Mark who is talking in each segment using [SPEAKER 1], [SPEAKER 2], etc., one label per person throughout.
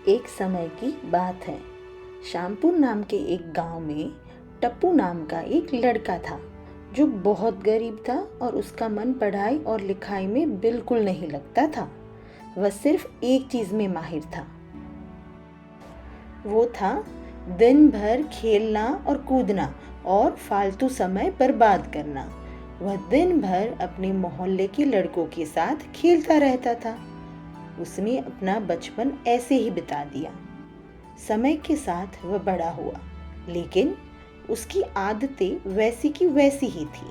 [SPEAKER 1] एक समय की बात है। श्यामपुर नाम के एक गांव में टप्पू नाम का एक लड़का था जो बहुत गरीब था और उसका मन पढ़ाई और लिखाई में बिल्कुल नहीं लगता था। वह सिर्फ एक चीज में माहिर था। वो था दिन भर खेलना और कूदना और फालतू समय बर्बाद करना। वह दिन भर अपने मोहल्ले के लड़कों के साथ खेलता रहता था। उसने अपना बचपन ऐसे ही बिता दिया। समय के साथ वह बड़ा हुआ, लेकिन उसकी आदतें वैसी की वैसी ही थी।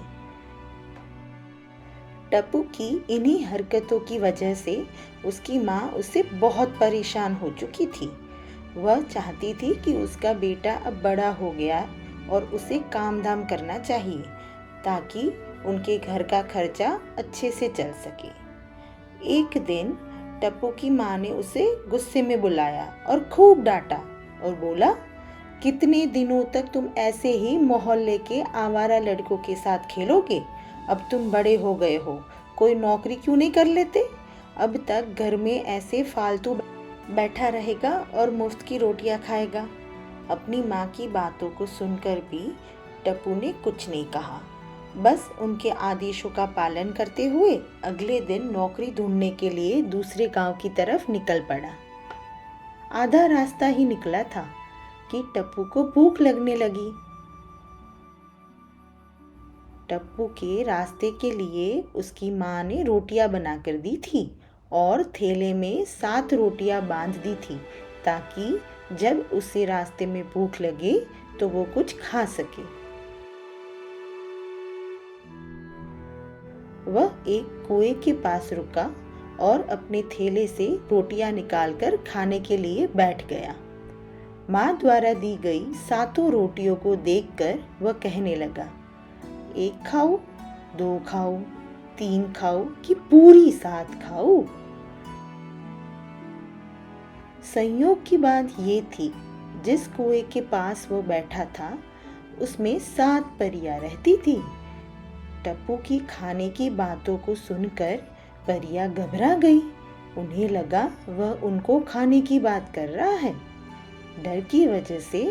[SPEAKER 1] टप्पू की इन्हीं हरकतों की वजह से उसकी माँ उससे बहुत परेशान हो चुकी थी। वह चाहती थी कि उसका बेटा अब बड़ा हो गया और उसे काम धाम करना चाहिए ताकि उनके घर का खर्चा अच्छे से चल सके। एक दिन टप्पू की माँ ने उसे गुस्से में बुलाया और खूब डांटा और बोला, कितने दिनों तक तुम ऐसे ही मोहल्ले के आवारा लड़कों के साथ खेलोगे? अब तुम बड़े हो गए हो, कोई नौकरी क्यों नहीं कर लेते? अब तक घर में ऐसे फालतू बैठा रहेगा और मुफ्त की रोटियां खाएगा। अपनी माँ की बातों को सुनकर भी टप्पू ने कुछ नहीं कहा, बस उनके आदेशों का पालन करते हुए अगले दिन नौकरी ढूंढने के लिए दूसरे गांव की तरफ निकल पड़ा। आधा रास्ता ही निकला था कि टप्पू को भूख लगने लगी। टप्पू के रास्ते के लिए उसकी माँ ने रोटियां बनाकर दी थी और थैले में 7 रोटियां बांध दी थी ताकि जब उसे रास्ते में भूख लगे तो वो कुछ खा सके। वह एक कुएं के पास रुका और अपने थैले से रोटियां निकालकर खाने के लिए बैठ गया। माँ द्वारा दी गई 7 रोटियों को देखकर वह कहने लगा, 1 खाऊं, 2 खाऊं, 3 खाऊं कि पूरी 7 खाऊं? संयोग की बात ये थी, जिस कुएं के पास वो बैठा था उसमें 7 परियां रहती थी। टप्पू की खाने की बातों को सुनकर परियां घबरा गई। उन्हें लगा वह उनको खाने की बात कर रहा है। डर की वजह से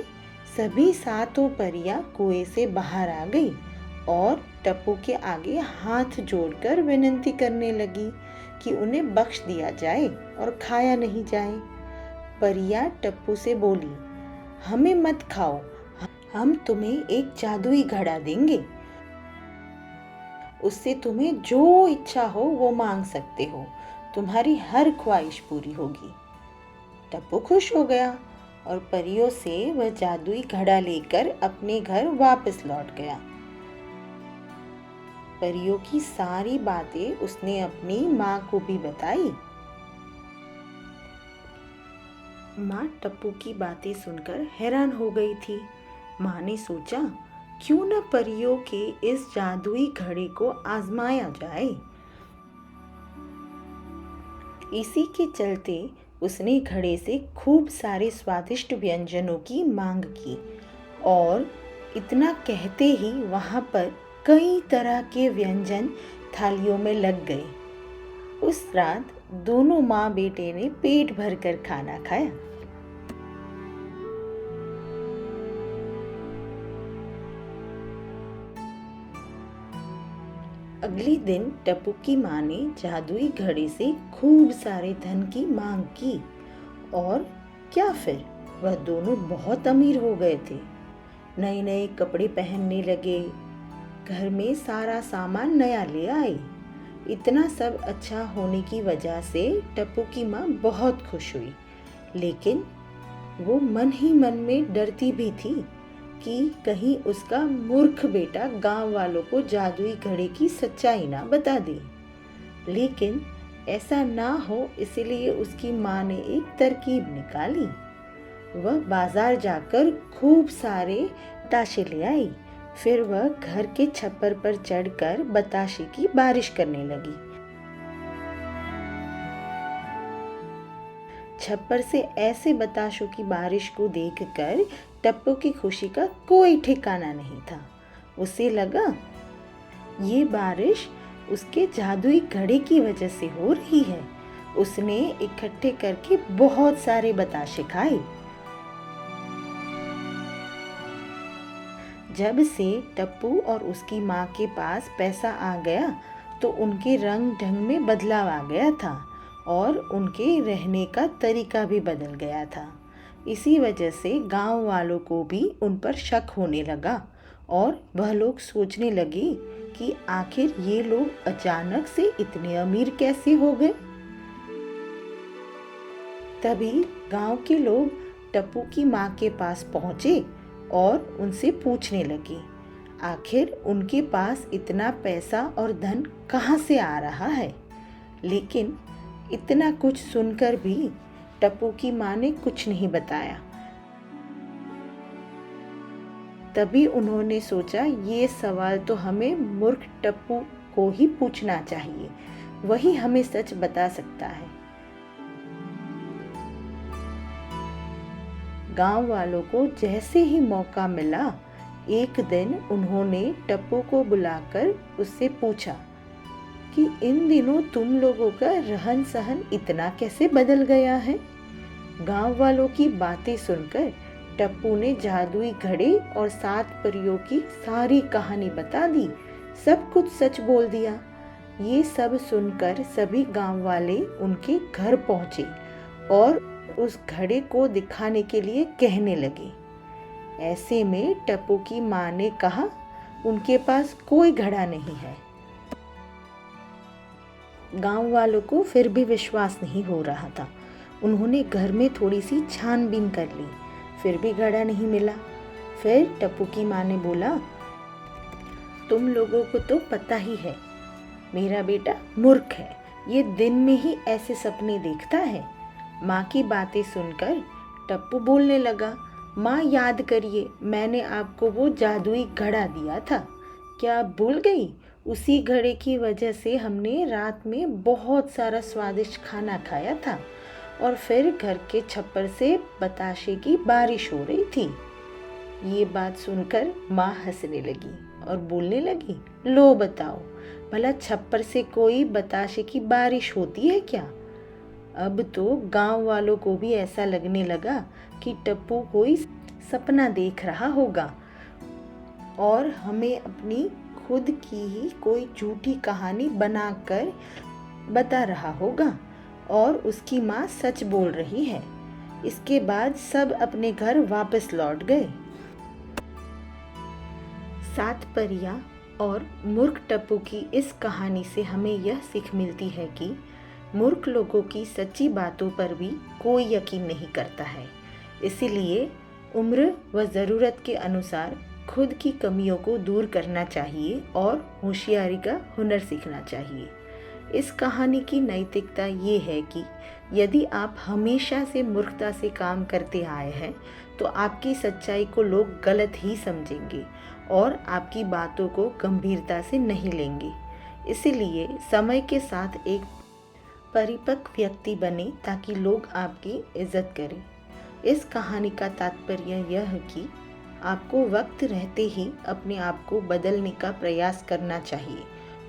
[SPEAKER 1] सभी 7 परियां कुएं से बाहर आ गई और टप्पू के आगे हाथ जोड़कर विनती करने लगी कि उन्हें बख्श दिया जाए और खाया नहीं जाए। परियां टप्पू से बोली, हमें मत खाओ, हम तुम्हें एक जादुई घड़ा देंगे, उससे तुम्हें जो इच्छा हो वो मांग सकते हो, तुम्हारी हर ख्वाहिश पूरी होगी। टप्पू खुश हो गया और परियों से वह जादुई घड़ा लेकर अपने घर वापस लौट गया। परियों की सारी बातें उसने अपनी माँ को भी बताई। माँ टप्पू की बातें सुनकर हैरान हो गई थी। माँ ने सोचा, क्यों न परियों के इस जादुई घड़े को आजमाया जाए। इसी के चलते उसने घड़े से खूब सारे स्वादिष्ट व्यंजनों की मांग की और इतना कहते ही वहां पर कई तरह के व्यंजन थालियों में लग गए। उस रात दोनों माँ बेटे ने पेट भरकर खाना खाया। अगले दिन टप्पू की माँ ने जादुई घड़े से खूब सारे धन की मांग की और क्या फिर, वह दोनों बहुत अमीर हो गए थे। नए नए कपड़े पहनने लगे, घर में सारा सामान नया ले आए। इतना सब अच्छा होने की वजह से टप्पू की माँ बहुत खुश हुई, लेकिन वो मन ही मन में डरती भी थी कि कहीं उसका मूर्ख बेटा गांव वालों को जादुई घड़े की सच्चाई ना बता दे। लेकिन ऐसा ना हो इसलिए उसकी माँ ने एक तरकीब निकाली। वह बाजार जाकर खूब सारे बताशे ले आई। फिर वह घर के छप्पर पर चढ़कर बताशे की बारिश करने लगी। छप्पर से ऐसे बताशों की बारिश को देखकर टप्पू की खुशी का कोई ठिकाना नहीं था। उसे लगा ये बारिश उसके जादुई घड़े की वजह से हो रही है। उसने इकट्ठे करके बहुत सारे बताशे खाए। जब से टप्पू और उसकी माँ के पास पैसा आ गया तो उनके रंग ढंग में बदलाव आ गया था और उनके रहने का तरीका भी बदल गया था। इसी वजह से गांव वालों को भी उन पर शक होने लगा और वह लोग सोचने लगे कि आखिर ये लोग अचानक से इतने अमीर कैसे हो गए। तभी गांव के लोग टप्पू की माँ के पास पहुँचे और उनसे पूछने लगे आखिर उनके पास इतना पैसा और धन कहाँ से आ रहा है। लेकिन इतना कुछ सुनकर भी टप्पू की माँ ने कुछ नहीं बताया। तभी उन्होंने सोचा ये सवाल तो हमें मूर्ख टप्पू को ही पूछना चाहिए, वही हमें सच बता सकता है। गांव वालों को जैसे ही मौका मिला एक दिन उन्होंने टप्पू को बुलाकर उससे पूछा कि इन दिनों तुम लोगों का रहन सहन इतना कैसे बदल गया है। गांव वालों की बातें सुनकर टप्पू ने जादुई घड़े और 7 परियों की सारी कहानी बता दी, सब कुछ सच बोल दिया। ये सब सुनकर सभी गांव वाले उनके घर पहुंचे और उस घड़े को दिखाने के लिए कहने लगे। ऐसे में टप्पू की माँ ने कहा उनके पास कोई घड़ा नहीं है। गांव वालों को फिर भी विश्वास नहीं हो रहा था। उन्होंने घर में थोड़ी सी छानबीन कर ली, फिर भी घड़ा नहीं मिला। फिर टप्पू की माँ ने बोला तुम लोगों को तो पता ही है मेरा बेटा मूर्ख है, ये दिन में ही ऐसे सपने देखता है। माँ की बातें सुनकर टप्पू बोलने लगा माँ याद करिए मैंने आपको वो जादुई घड़ा दिया था, क्या आप भूल गई? उसी घड़े की वजह से हमने रात में बहुत सारा स्वादिष्ट खाना खाया था और फिर घर के छप्पर से बताशे की बारिश हो रही थी। ये बात सुनकर माँ हंसने लगी और बोलने लगी लो बताओ भला छप्पर से कोई बताशे की बारिश होती है क्या? अब तो गांव वालों को भी ऐसा लगने लगा कि टप्पू कोई सपना देख रहा होगा और हमें अपनी खुद की ही कोई झूठी कहानी बनाकर बता रहा होगा और उसकी माँ सच बोल रही है। इसके बाद सब अपने घर वापस लौट गए। 7 परियां और मूर्ख टप्पू की इस कहानी से हमें यह सीख मिलती है कि मूर्ख लोगों की सच्ची बातों पर भी कोई यकीन नहीं करता है। इसीलिए उम्र व ज़रूरत के अनुसार खुद की कमियों को दूर करना चाहिए और होशियारी का हुनर सीखना चाहिए। इस कहानी की नैतिकता ये है कि यदि आप हमेशा से मूर्खता से काम करते आए हैं तो आपकी सच्चाई को लोग गलत ही समझेंगे और आपकी बातों को गंभीरता से नहीं लेंगे। इसीलिए समय के साथ एक परिपक्व व्यक्ति बने ताकि लोग आपकी इज्जत करें। इस कहानी का तात्पर्य यह है कि आपको वक्त रहते ही अपने आप को बदलने का प्रयास करना चाहिए,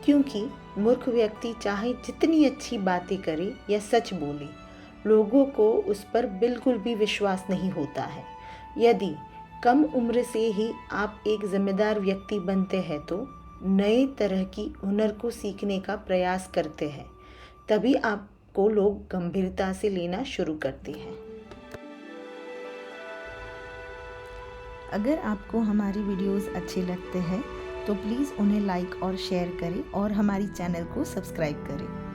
[SPEAKER 1] क्योंकि मूर्ख व्यक्ति चाहे जितनी अच्छी बातें करे या सच बोले, लोगों को उस पर बिल्कुल भी विश्वास नहीं होता है। यदि कम उम्र से ही आप एक जिम्मेदार व्यक्ति बनते हैं तो नए तरह की हुनर को सीखने का प्रयास करते हैं, तभी आपको लोग गंभीरता से लेना शुरू करते हैं। अगर आपको हमारी वीडियोस अच्छे लगते हैं तो प्लीज़ उन्हें लाइक और शेयर करें और हमारी चैनल को सब्सक्राइब करें।